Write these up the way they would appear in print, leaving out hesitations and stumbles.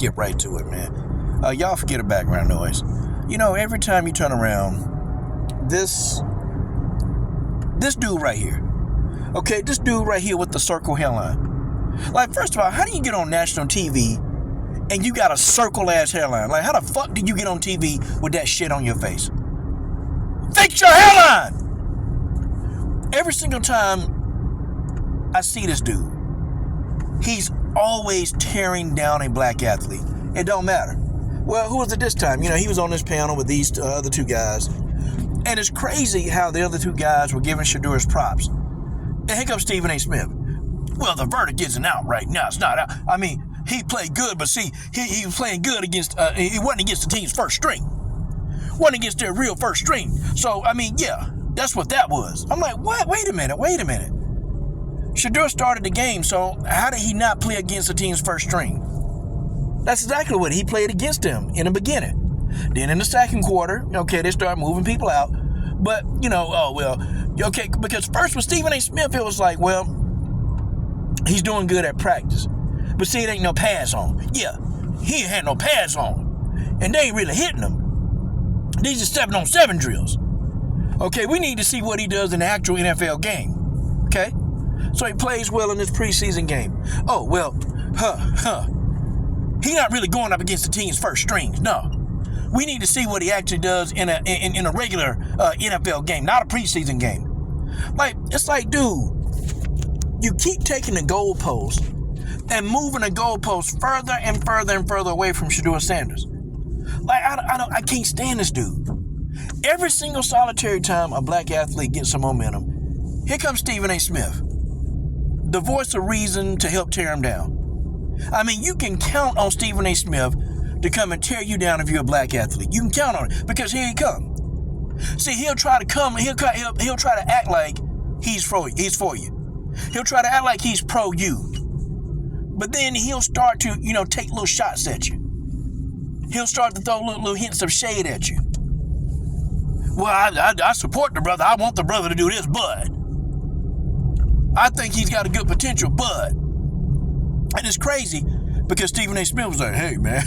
skip right to it, man. Y'all forget the background noise. You know, every time you turn around, this dude right here. Okay, this dude right here with the circle hairline. Like, first of all, how do you get on national TV and you got a circle-ass hairline? Like, how the fuck did you get on TV with that shit on your face? Fix your hairline! Every single time I see this dude, he's always tearing down a black athlete. It don't matter. Well, who was it this time? You know, he was on this panel with these other two guys. And it's crazy how the other two guys were giving Shadeur's props. And here comes Stephen A. Smith. Well, the verdict isn't out right now. It's not out. I mean, he played good, but see, he was playing good against, he wasn't against the team's first string. Wasn't against their real first string. So, I mean, yeah, that's what that was. I'm like, what? Wait a minute. Shadeur started the game, so how did he not play against the team's first string? That's exactly what he played against them in the beginning. Then in the second quarter, okay, they start moving people out. But, you know, oh, well, okay, because first with Stephen A. Smith, it was like, well, he's doing good at practice. But see, it ain't no pads on. Yeah, he ain't had no pads on. And they ain't really hitting him. These are 7-on-7 drills. Okay, we need to see what he does in the actual NFL game. Okay? So he plays well in this preseason game. Oh, well, He's not really going up against the team's first strings. No. We need to see what he actually does in a regular NFL game, not a preseason game. Like, it's like, dude, you keep taking the goalpost and moving the goalpost further and further and further away from Shadeur Sanders. Like, I can't stand this dude. Every single solitary time a black athlete gets some momentum, here comes Stephen A. Smith, the voice of reason to help tear him down. I mean, you can count on Stephen A. Smith to come and tear you down if you're a black athlete. You can count on it because here he comes. See, he'll try to come. He'll try to act like he's for you. He'll try to act like he's pro you. But then he'll start to, take little shots at you. He'll start to throw little hints of shade at you. Well, I support the brother. I want the brother to do this, but I think he's got a good potential, but. And it's crazy because Stephen A. Smith was like, hey, man,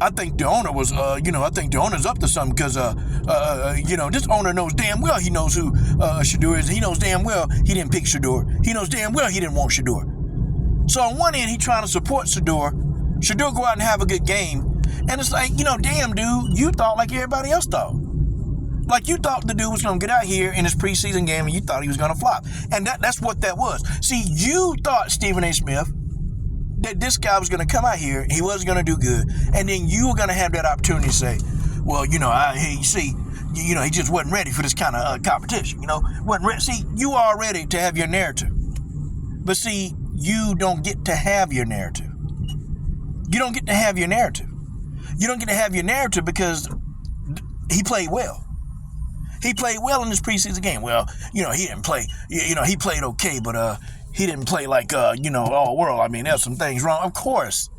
I think the owner was, I think the owner's up to something because, this owner knows damn well he knows who Shadeur is. He knows damn well he didn't pick Shadeur. He knows damn well he didn't want Shadeur. So on one end, he's trying to support Shadeur. Shadeur go out and have a good game. And it's like, damn, dude, you thought like everybody else thought. Like, you thought the dude was going to get out here in his preseason game and you thought he was going to flop. And that's what that was. See, you thought, Stephen A. Smith, that this guy was going to come out here, he wasn't going to do good, and then you were going to have that opportunity to say, well, he just wasn't ready for this kind of competition, wasn't ready. See, you are ready to have your narrative. But see, you don't get to have your narrative. You don't get to have your narrative. You don't get to have your narrative because he played well. He played well in this preseason game. Well, he didn't play. He played okay, but he didn't play like all world. I mean, there's some things wrong. Of course,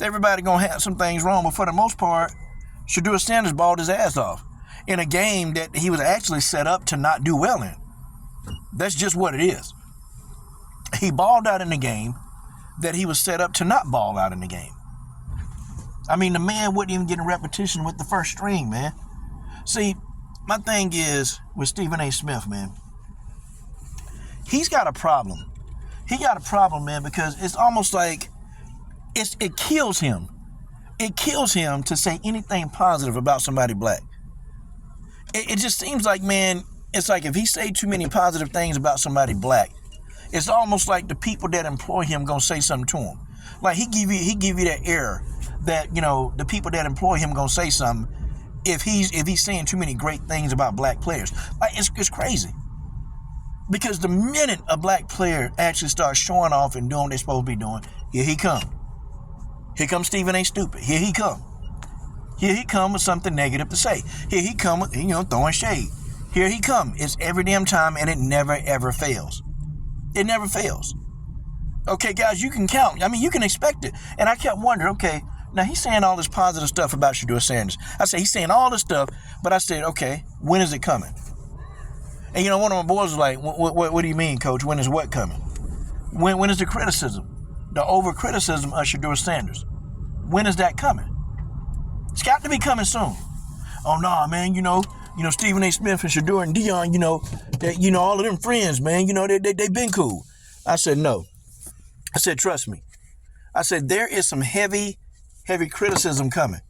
everybody gonna have some things wrong, but for the most part, Shadeur Sanders balled his ass off in a game that he was actually set up to not do well in. That's just what it is. He balled out in the game that he was set up to not ball out in the game. I mean, the man wouldn't even get a repetition with the first string, man. See, my thing is with Stephen A. Smith, man. He's got a problem. He got a problem, man, because it's almost like it kills him. It kills him to say anything positive about somebody black. It just seems like, man, it's like if he say too many positive things about somebody black, it's almost like the people that employ him gonna say something to him. Like he give you that air that the people that employ him gonna say something if he's saying too many great things about black players. Like it's crazy. Because the minute a black player actually starts showing off and doing what they're supposed to be doing, here he come. Here comes Stephen A. Stupid. Here he come. Here he come with something negative to say. Here he come with, throwing shade. Here he come. It's every damn time, and it never, ever fails. It never fails. Okay, guys, you can count. I mean, you can expect it. And I kept wondering, okay, now he's saying all this positive stuff about Shadeur Sanders. I say he's saying all this stuff, but I said, okay, when is it coming? And one of my boys was like, what do you mean, coach? When is what coming? When is the criticism? the over-criticism of Shadeur Sanders. When is that coming? It's got to be coming soon. Oh, nah, man, Stephen A. Smith and Shadeur and Dion, all of them friends, man, they been cool. I said, no. I said, trust me. I said, there is some heavy criticism coming.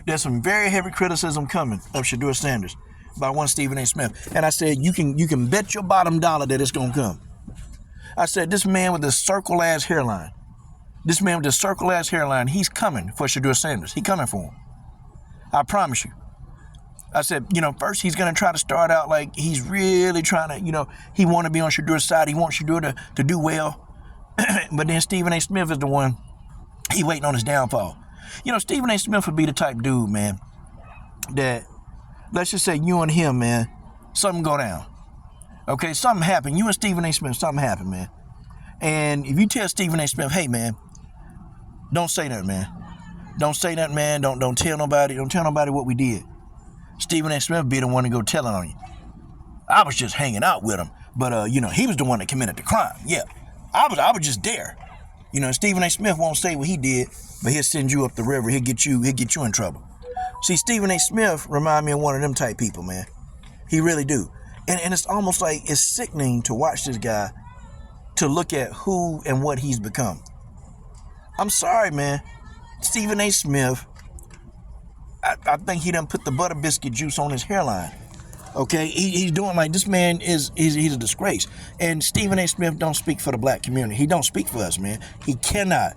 There's some very heavy criticism coming of Shadeur Sanders by one Stephen A. Smith. And I said, you can bet your bottom dollar that it's going to come. I said, this man with this circle-ass hairline, he's coming for Shadeur Sanders. He's coming for him. I promise you. I said, first he's going to try to start out like he's really trying to, he want to be on Shadeur's side. He wants Shadeur to do well. But then Stephen A. Smith is the one, he waiting on his downfall. Stephen A. Smith would be the type dude, man, that, let's just say you and him, man, something go down. Okay, something happened. You and Stephen A. Smith, something happened, man. And if you tell Stephen A. Smith, hey, man, don't say that, man. Don't say that, man. Don't tell nobody. Don't tell nobody what we did. Stephen A. Smith be the one to go telling on you. I was just hanging out with him, but he was the one that committed the crime. Yeah, I was just there. Stephen A. Smith won't say what he did, but he'll send you up the river. He'll get you in trouble. See, Stephen A. Smith remind me of one of them type people, man. He really do. And it's almost like it's sickening to watch this guy, to look at who and what he's become. I'm sorry, man. Stephen A. Smith, I think he done put the butter biscuit juice on his hairline. Okay, he's doing like, this man he's a disgrace. And Stephen A. Smith don't speak for the black community. He don't speak for us, man. He cannot.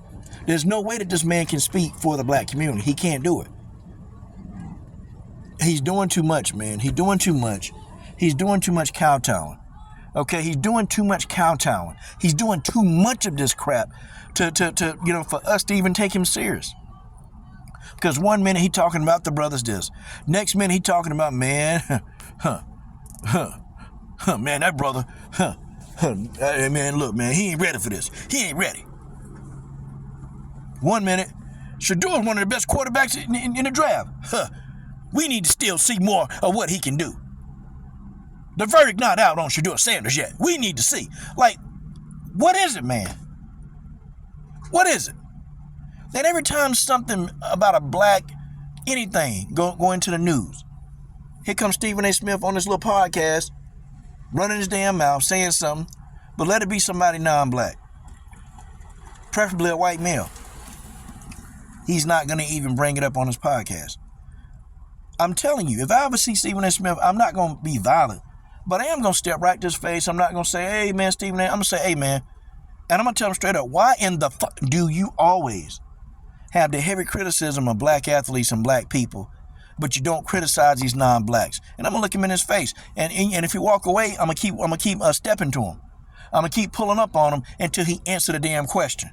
There's no way that this man can speak for the black community. He can't do it. He's doing too much, man. He's doing too much. He's doing too much kowtowing. Okay, he's doing too much kowtowing. He's doing too much of this crap to for us to even take him serious. Because one minute he talking about the brothers this, next minute he talking about, man, man, that brother, man, look, man, he ain't ready for this. He ain't ready. One minute, Shadeur is one of the best quarterbacks in the draft. We need to still see more of what he can do. The verdict not out on Shadeur Sanders yet. We need to see. Like, what is it, man? What is it? Then every time something about a black anything go into the news, here comes Stephen A. Smith on this little podcast, running his damn mouth, saying something, but let it be somebody non-black. Preferably a white male. He's not going to even bring it up on his podcast. I'm telling you, if I ever see Stephen A. Smith, I'm not going to be violent, but I am going to step right to his face. I'm not going to say, hey, man, Stephen A. I'm going to say, hey, man. And I'm going to tell him straight up, why in the fuck do you always have the heavy criticism of black athletes and black people, but you don't criticize these non-blacks? And I'm going to look him in his face. And if he walk away, I'm going to keep stepping to him. I'm going to keep pulling up on him until he answers the damn question.